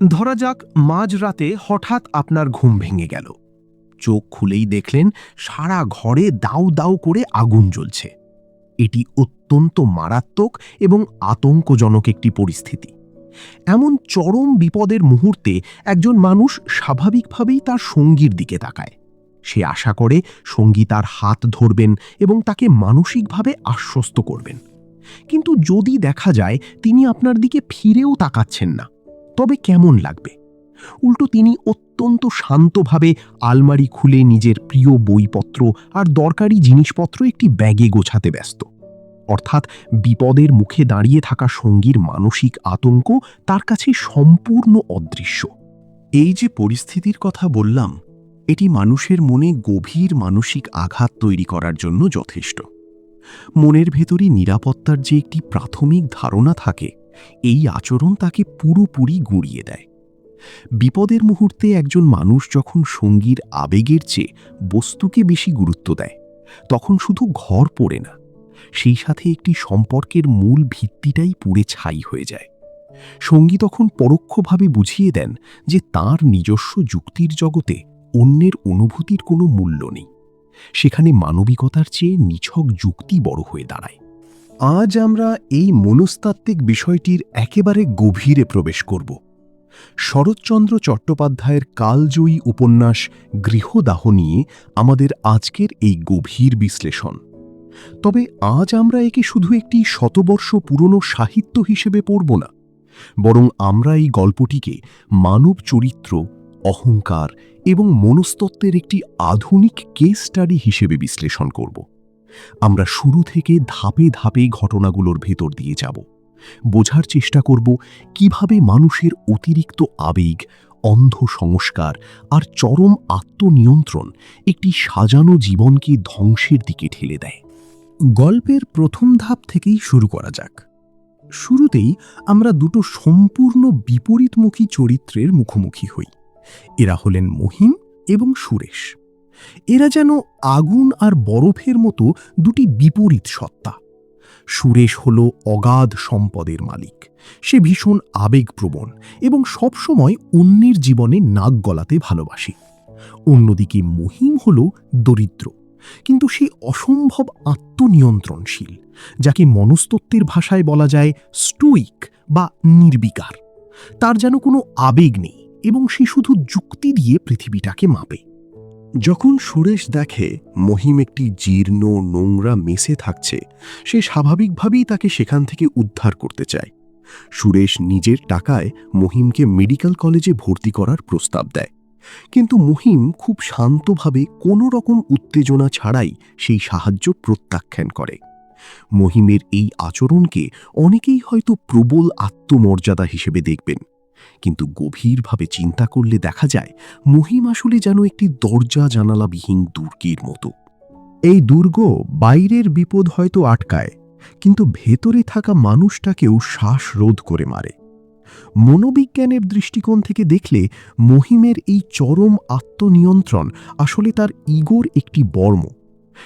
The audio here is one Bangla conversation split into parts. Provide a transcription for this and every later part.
ধরা যাক মাঝরাতে হঠাৎ আপনার ঘুম ভেঙে গেল। চোখ খুলেই দেখলেন সারা ঘরে দাউ দাউ করে আগুন জ্বলছে। এটি অত্যন্ত মারাত্মক এবং আতঙ্কজনক একটি পরিস্থিতি। এমন চরম বিপদের মুহূর্তে একজন মানুষ স্বাভাবিকভাবেই তার সঙ্গীর দিকে তাকায়। সে আশা করে সঙ্গী তার হাত ধরবেন এবং তাকে মানসিকভাবে আশ্বস্ত করবেন। কিন্তু যদি দেখা যায় তিনি আপনার দিকে ফিরেও তাকাচ্ছেন না, তবে কেমন লাগবে? উল্টো তিনি অত্যন্ত শান্তভাবে আলমারি খুলে নিজের প্রিয় বইপত্র আর দরকারি জিনিসপত্র একটি ব্যাগে গোছাতে ব্যস্ত। অর্থাৎ বিপদের মুখে দাঁড়িয়ে থাকা সঙ্গীর মানসিক আতঙ্ক তার কাছে সম্পূর্ণ অদৃশ্য। এই যে পরিস্থিতির কথা বললাম, এটি মানুষের মনে গভীর মানসিক আঘাত তৈরি করার জন্য যথেষ্ট। মনের ভেতরে নিরাপত্তার যে একটি প্রাথমিক ধারণা থাকে, এই আচরণ তাকে পুরোপুরি গুঁড়িয়ে দেয়। বিপদের মুহূর্তে একজন মানুষ যখন সঙ্গীর আবেগের চেয়ে বস্তুকে বেশি গুরুত্ব দেয়, তখন শুধু ঘর পড়ে না, সেই সাথে একটি সম্পর্কের মূল ভিত্তিটাই পুড়ে ছাই হয়ে যায়। সঙ্গী তখন পরোক্ষভাবে বুঝিয়ে দেন যে তার নিজস্ব যুক্তির জগতে অন্যের অনুভূতির কোনো মূল্য নেই। সেখানে মানবিকতার চেয়ে নিছক যুক্তি বড় হয়ে দাঁড়ায়। আজ আমরা এই মনস্তাত্ত্বিক বিষয়টির একেবারে গভীরে প্রবেশ করব। শরৎচন্দ্র চট্টোপাধ্যায়ের কালজয়ী উপন্যাস গৃহদাহ নিয়ে আমাদের আজকের এই গভীর বিশ্লেষণ। তবে আজ আমরা একে শুধু একটি শতবর্ষ পুরনো সাহিত্য হিসেবে পড়ব না, বরং আমরা এই গল্পটিকে মানব চরিত্র, অহংকার এবং মনস্তত্ত্বের একটি আধুনিক কেস স্টাডি হিসেবে বিশ্লেষণ করব। আমরা শুরু থেকে ধাপে ধাপে ঘটনাগুলোর ভেতর দিয়ে যাব, বোঝার চেষ্টা করব কিভাবে মানুষের অতিরিক্ত আবেগ, অন্ধ সংস্কার আর চরম আত্মনিয়ন্ত্রণ একটি সাজানো জীবনকে ধ্বংসের দিকে ঠেলে দেয়। গল্পের প্রথম ধাপ থেকেই শুরু করা যাক। শুরুতেই আমরা দুটো সম্পূর্ণ বিপরীতমুখী চরিত্রের মুখোমুখি হই। এরা হলেন মহিম এবং সুরেশ। এরা যেন আগুন আর বরফের মতো দুটি বিপরীত সত্তা। সুরেশ হল অগাধ সম্পদের মালিক। সে ভীষণ আবেগপ্রবণ এবং সবসময় অন্যের জীবনে নাক গলাতে ভালোবাসে। অন্যদিকে মহিম হল দরিদ্র, কিন্তু সে অসম্ভব আত্মনিয়ন্ত্রণশীল, যাকে মনস্তত্ত্বের ভাষায় বলা যায় স্টোইক বা নির্বিকার। তার যেন কোনো আবেগ নেই এবং সে শুধু যুক্তি দিয়ে পৃথিবীটাকে মাপে। যখন সুরেশ দেখে মহিম একটি জীর্ণ নোংরা মেসে থাকছে, সে স্বাভাবিকভাবেই তাকে সেখান থেকে উদ্ধার করতে চায়। সুরেশ নিজের টাকায় মহিমকে মেডিকেল কলেজে ভর্তি করার প্রস্তাব দেয়, কিন্তু মহিম খুব শান্তভাবে কোনো রকম উত্তেজনা ছাড়াই সেই সাহায্য প্রত্যাখ্যান করে। মহিমের এই আচরণকে অনেকেই হয়তো প্রবল আত্মমর্যাদা হিসেবে দেখবেন, কিন্তু গভীরভাবে চিন্তা করলে দেখা যায় মহিম আসলে যেন একটি দরজা জানালাবিহীন দুর্গের মতো। এই দুর্গ বাইরের বিপদ হয়তো আটকায়, কিন্তু ভেতরে থাকা মানুষটাকেও শ্বাসরোধ করে মারে। মনোবিজ্ঞানের দৃষ্টিকোণ থেকে দেখলে মহিমের এই চরম আত্মনিয়ন্ত্রণ আসলে তার ইগোর একটি বর্ম।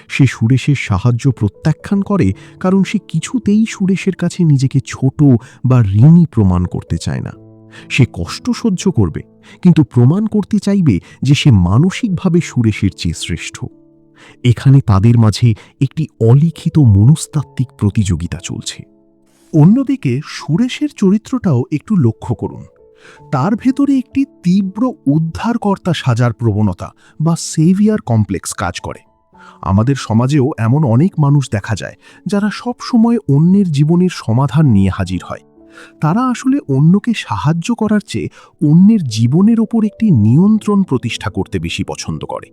সে সুরেশের সাহায্য প্রত্যাখ্যান করে কারণ সে কিছুতেই সুরেশের কাছে নিজেকে ছোট বা ঋণী প্রমাণ করতে চায় না। সে কষ্ট সহ্য করবে, কিন্তু প্রমাণ করতে চাইবে যে সে মানসিকভাবে সুরেশের চেয়ে শ্রেষ্ঠ। এখানে তাদের মাঝে একটি অলিখিত মনস্তাত্ত্বিক প্রতিযোগিতা চলছে। অন্যদিকে সুরেশের চরিত্রটাও একটু লক্ষ্য করুন। তার ভেতরে একটি তীব্র উদ্ধারকর্তা সাজার প্রবণতা বা সেভিয়ার কমপ্লেক্স কাজ করে। আমাদের সমাজেও এমন অনেক মানুষ দেখা যায় যারা সব সময় অন্যের জীবনের সমাধান নিয়ে হাজির হয়। তারা আসলে অন্যকে সাহায্য করার চেয়ে অন্যের জীবনের ওপর একটি নিয়ন্ত্রণ প্রতিষ্ঠা করতে বেশি পছন্দ করে।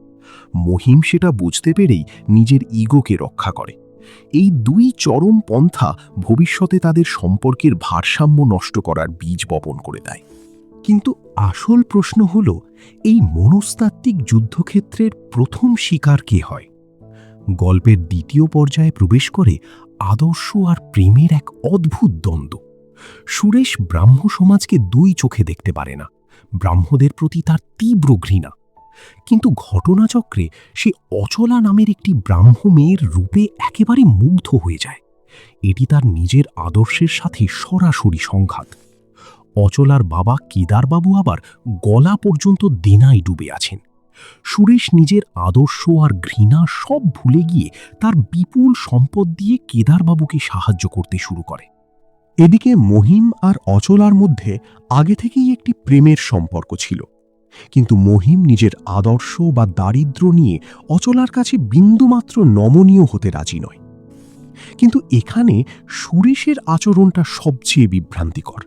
মহিম সেটা বুঝতে পেরেই নিজের ইগোকে রক্ষা করে। এই দুই চরম পন্থা ভবিষ্যতে তাদের সম্পর্কের ভারসাম্য নষ্ট করার বীজ বপন করে দেয়। কিন্তু আসল প্রশ্ন হল, এই মনস্তাত্ত্বিক যুদ্ধক্ষেত্রের প্রথম শিকার কে হয়? গল্পের দ্বিতীয় পর্যায়ে প্রবেশ করে আদর্শ আর প্রেমের এক অদ্ভুত দ্বন্দ্ব। সুরেশ ব্রাহ্ম সমাজকে দুই চোখে দেখতে পারে না। ব্রাহ্মদের প্রতি তার তীব্র ঘৃণা। কিন্তু ঘটনাচক্রে সে অচলা নামের একটি ব্রাহ্ম মেয়ের রূপে একেবারে মুগ্ধ হয়ে যায়। এটি তার নিজের আদর্শের সাথে সরাসরি সংঘাত। অচলার বাবা কেদারবাবু আবার গলা পর্যন্ত দেনায় ডুবে আছেন। সুরেশ নিজের আদর্শ আর ঘৃণা সব ভুলে গিয়ে তার বিপুল সম্পদ দিয়ে কেদারবাবুকে সাহায্য করতে শুরু করে। এদিকে মহিম আর অচলার মধ্যে আগে থেকেই একটি প্রেমের সম্পর্ক ছিল, কিন্তু মহিম নিজের আদর্শ বা দারিদ্র্য নিয়ে অচলার কাছে বিন্দুমাত্র নমনীয় হতে রাজি নয়। কিন্তু এখানে সুরেশের আচরণটা সবচেয়ে বিভ্রান্তিকর।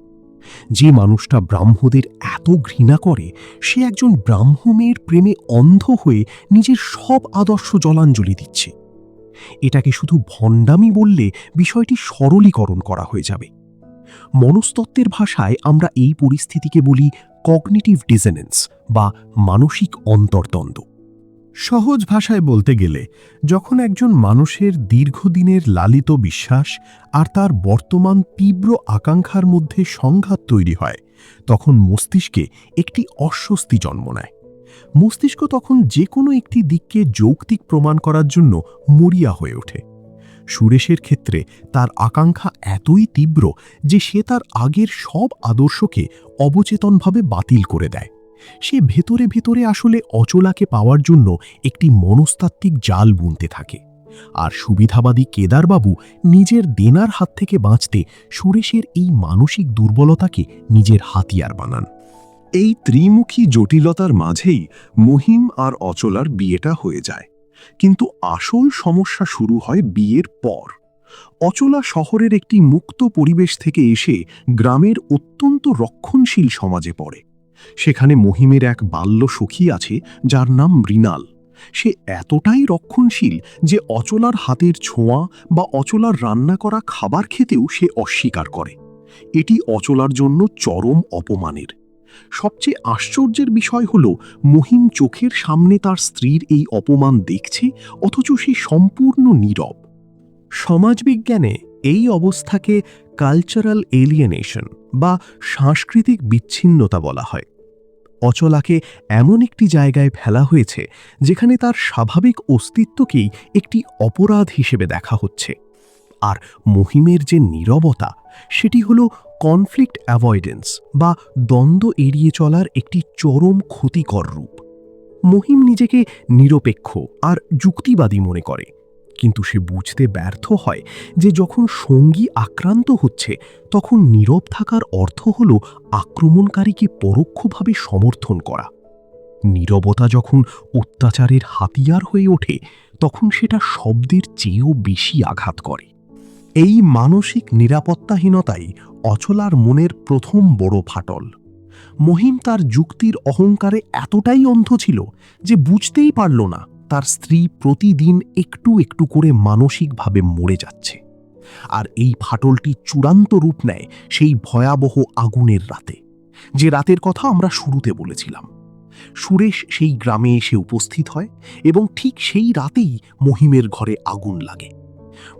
যে মানুষটা ব্রাহ্মদের এত ঘৃণা করে, সে একজন ব্রাহ্ম মেয়ের প্রেমে অন্ধ হয়ে নিজের সব আদর্শ জলাঞ্জলি দিচ্ছে। এটাকে শুধু ভণ্ডামি বললে বিষয়টি সরলীকরণ করা হয়ে যাবে। মনস্তত্ত্বের ভাষায় আমরা এই পরিস্থিতিকে বলি কগনিটিভ ডিসোনেন্স বা মানসিক অন্তর্দ্বন্দ্ব। সহজ ভাষায় বলতে গেলে, যখন একজন মানুষের দীর্ঘদিনের লালিত বিশ্বাস আর তার বর্তমান তীব্র আকাঙ্ক্ষার মধ্যে সংঘাত তৈরি হয়, তখন মস্তিষ্কে একটি অস্বস্তি জন্ম নেয়। মস্তিষ্ক তখন যে কোনো একটি দিককে যৌক্তিক প্রমাণ করার জন্য মরিয়া হয়ে ওঠে। সুরেশের ক্ষেত্রে তার আকাঙ্ক্ষা এতই তীব্র যে সে তার আগের সব আদর্শকে অবচেতনভাবে বাতিল করে দেয়। সে ভেতরে ভেতরে আসলে অচলাকে পাওয়ার জন্য একটি মনস্তাত্ত্বিক জাল বুনতে থাকে। আর সুবিধাবাদী কেদারবাবু নিজের দেনার হাত থেকে বাঁচতে সুরেশের এই মানসিক দুর্বলতাকে নিজের হাতিয়ার বানান। এই ত্রিমুখী জটিলতার মাঝেই মহিম আর অচলার বিয়েটা হয়ে যায়। কিন্তু আসল সমস্যা শুরু হয় বিয়ের পর। অচলা শহরের একটি মুক্ত পরিবেশ থেকে এসে গ্রামের অত্যন্ত রক্ষণশীল সমাজে পড়ে। সেখানে মহিমের এক বাল্য সখী আছে যার নাম মৃণাল। সে এতটাই রক্ষণশীল যে অচলার হাতের ছোঁয়া বা অচলার রান্না করা খাবার খেতেও সে অস্বীকার করে। এটি অচলার জন্য চরম অপমানের। সবচেয়ে আশ্চর্যের বিষয় হল, মহিম চোখের সামনে তার স্ত্রীর এই অপমান দেখছে, অথচ সে সম্পূর্ণ নীরব। সমাজবিজ্ঞানে এই অবস্থাকে কালচারাল এলিয়েনেশন বা সাংস্কৃতিক বিচ্ছিন্নতা বলা হয়। অচলাকে এমন একটি জায়গায় ফেলা হয়েছে যেখানে তার স্বাভাবিক অস্তিত্বকেই একটি অপরাধ হিসেবে দেখা হচ্ছে। আর মহিমের যে নীরবতা, সেটি হল কনফ্লিক্ট অ্যাভয়েডেন্স বা দ্বন্দ্ব এড়িয়ে চলার একটি চরম ক্ষতিকর রূপ। মহিম নিজেকে নিরপেক্ষ আর যুক্তিবাদী মনে করে, কিন্তু সে বুঝতে ব্যর্থ হয় যে যখন সঙ্গী আক্রান্ত হচ্ছে, তখন নীরব থাকার অর্থ হল আক্রমণকারীকে পরোক্ষভাবে সমর্থন করা। নীরবতা যখন অত্যাচারের হাতিয়ার হয়ে ওঠে, তখন সেটা শব্দের চেয়েও বেশি আঘাত করে। এই মানসিক নিরাপত্তাহীনতাই অচলার মনের প্রথম বড় ফাটল। মহিম তার যুক্তির অহংকারে এতটাই অন্ধ ছিল যে বুঝতেই পারল না তার স্ত্রী প্রতিদিন একটু একটু করে মানসিকভাবে মরে যাচ্ছে। আর এই ফাটলটি চূড়ান্ত রূপ নেয় সেই ভয়াবহ আগুনের রাতে, যে রাতের কথা আমরা শুরুতে বলেছিলাম। সুরেশ সেই গ্রামে এসে উপস্থিত হয় এবং ঠিক সেই রাতেই মহিমের ঘরে আগুন লাগে।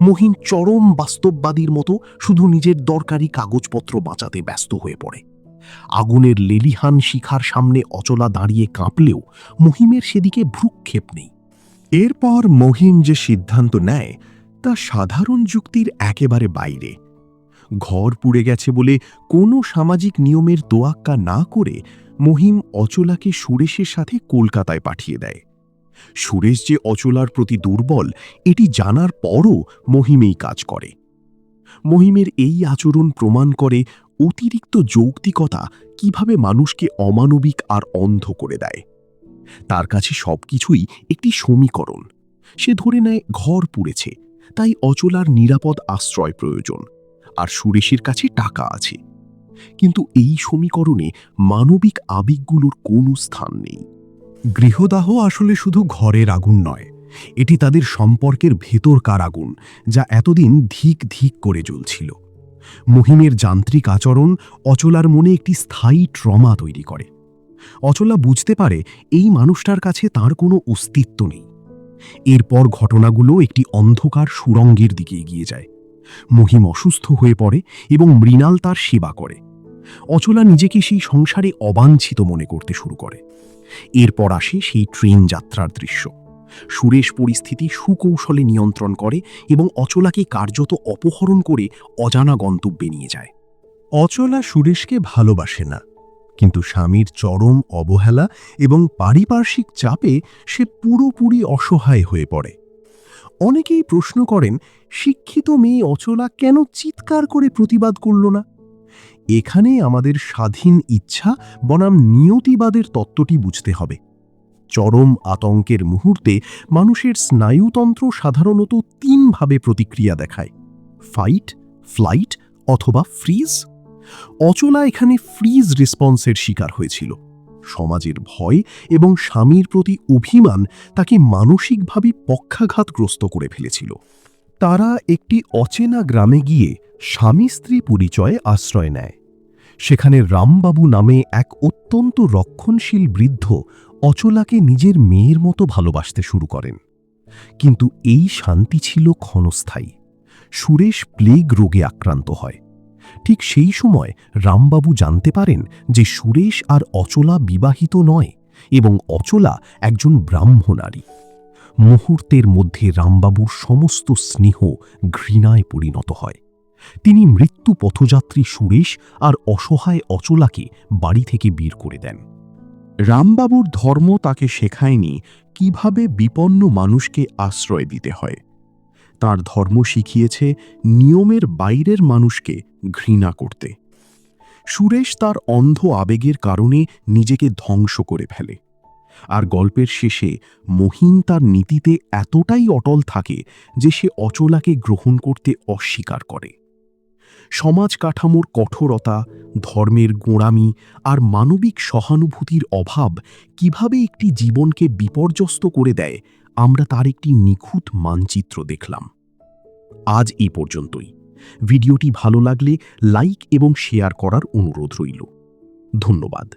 মহিম চরম বাস্তববাদীর মতো শুধু নিজের দরকারি কাগজপত্র বাঁচাতে ব্যস্ত হয়ে পড়ে। আগুনের লেলিহান শিখার সামনে অচলা দাঁড়িয়ে কাঁপলেও মহিমের সেদিকে ভ্রুক্ষেপ নেই। এরপর মহিম যে সিদ্ধান্ত নেয় তা সাধারণ যুক্তির একেবারে বাইরে। ঘর পুড়ে গেছে বলে কোনো সামাজিক নিয়মের তোয়াক্কা না করে মহিম অচলাকে সুরেশের সাথে কলকাতায় পাঠিয়ে দেয়। সুরেশ যে অচলার প্রতি দুর্বল, এটি জানার পরও মহিম এই কাজ করে। মহিমের এই আচরণ প্রমাণ করে অতিরিক্ত যৌক্তিকতা কিভাবে মানুষকে অমানবিক আর অন্ধ করে দেয়। তার কাছে সবকিছুই একটি সমীকরণ। সে ধরে নেয় ঘর পুড়েছে, তাই অচলার নিরাপদ আশ্রয় প্রয়োজন, আর সুরেশের কাছে টাকা আছে। কিন্তু এই সমীকরণে মানবিক আবেগগুলোর কোনো স্থান নেই। গৃহদাহ আসলে শুধু ঘরের আগুন নয়, এটি তাদের সম্পর্কের ভেতরকার আগুন, যা এতদিন ধিক ধিক করে জ্বলছিল। মহিমের যান্ত্রিক আচরণ অচলার মনে একটি স্থায়ী ট্রমা তৈরি করে। অচলা বুঝতে পারে এই মানুষটার কাছে তার কোনো অস্তিত্ব নেই। এরপর ঘটনাগুলো একটি অন্ধকার সুড়ঙ্গের দিকে এগিয়ে যায়। মহিম অসুস্থ হয়ে পড়ে এবং মৃণাল তার সেবা করে। অচলা নিজেকে সেই সংসারে অবাঞ্ছিত মনে করতে শুরু করে। এরপর আসে সেই ট্রেন যাত্রার দৃশ্য। সুরেশ পরিস্থিতি সুকৌশলে নিয়ন্ত্রণ করে এবং অচলাকে কার্যত অপহরণ করে অজানা গন্তব্যে নিয়ে যায়। অচলা সুরেশকে ভালোবাসে না, কিন্তু স্বামীর চরম অবহেলা এবং পারিপার্শ্বিক চাপে সে পুরোপুরি অসহায় হয়ে পড়ে। অনেকেই প্রশ্ন করেন, শিক্ষিত মেয়ে অচলা কেন চিৎকার করে প্রতিবাদ করল না? এখানে আমাদের স্বাধীন ইচ্ছা বনাম নিয়তিবাদের তত্ত্বটি বুঝতে হবে। চরম আতঙ্কের মুহূর্তে মানুষের স্নায়ুতন্ত্র সাধারণত তিনভাবে প্রতিক্রিয়া দেখায়: ফাইট, ফ্লাইট অথবা ফ্রিজ। অচলা এখানে ফ্রিজ রেসপন্সের শিকার হয়েছিল। সমাজের ভয় এবং স্বামীর প্রতি অভিমান তাকে মানসিকভাবে পক্ষাঘাতগ্রস্ত করে ফেলেছিল। তারা একটি অচেনা গ্রামে গিয়ে স্বামী স্ত্রী পরিচয়ে আশ্রয় নেয়। সেখানে রামবাবু নামে এক অত্যন্ত রক্ষণশীল বৃদ্ধ অচলাকে নিজের মেয়ের মতো ভালোবাসতে শুরু করেন। কিন্তু এই শান্তি ছিল ক্ষণস্থায়ী। সুরেশ প্লেগ রোগে আক্রান্ত হয়। ঠিক সেই সময় রামবাবু জানতে পারেন যে সুরেশ আর অচলা বিবাহিত নয় এবং অচলা একজন ব্রাহ্ম নারী। মুহূর্তের মধ্যে রামবাবুর সমস্ত স্নেহ ঘৃণায় পরিণত হয়। তিনি মৃত্যু পথযাত্রী সুরেশ আর অসহায় অচলাকে বাড়ি থেকে বের করে দেন। রামবাবুর ধর্ম তাকে শেখায়নি কিভাবে বিপন্ন মানুষকে আশ্রয় দিতে হয়। তার ধর্ম শিখিয়েছে নিয়মের বাইরের মানুষকে ঘৃণা করতে। সুরেশ তার অন্ধ আবেগের কারণে নিজেকে ধ্বংস করে ফেলে, আর গল্পের শেষে মহিন তার নীতিতে এতটাই অটল থাকে যে সে অচলাকে গ্রহণ করতে অস্বীকার করে। সমাজ কাঠামোর কঠোরতা, ধর্মের গোঁড়ামি আর মানবিক সহানুভূতির অভাব কিভাবে একটি জীবনকে বিপর্যস্ত করে দেয়, আমরা তার একটি নিখুঁত মানচিত্র দেখলাম। আজ এই পর্যন্তই। ভিডিওটি ভালো লাগলে লাইক এবং শেয়ার করার অনুরোধ রইল। ধন্যবাদ।